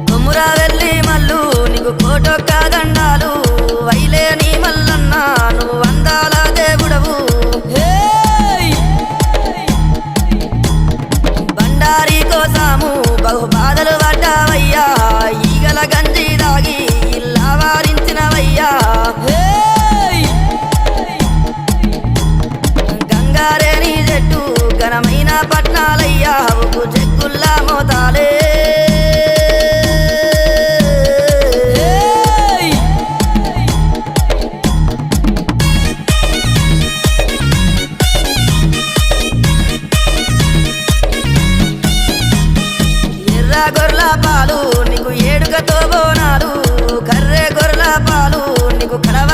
కొమ్మురా వెళ్ళి మల్లు నీకు కోటొక్క దండాలు వైలేని మల్లన్న నువ్వు అందాల దేవుడవు బండారి కోసాము బహు బాధలు పడ్డావయ్యా ఈగల గంజి దాగి ఇల్లా వారించినవయ్యా గంగారేని చెట్టు ఘనమైన పట్నాలయ్యా ఉప్పు చెక్కుల్లా మోతాలే గొర్రెల పాలు నీకు ఏడుకతో బోనాలు కర్రె గొర్రెల పాలు నీకు కడవ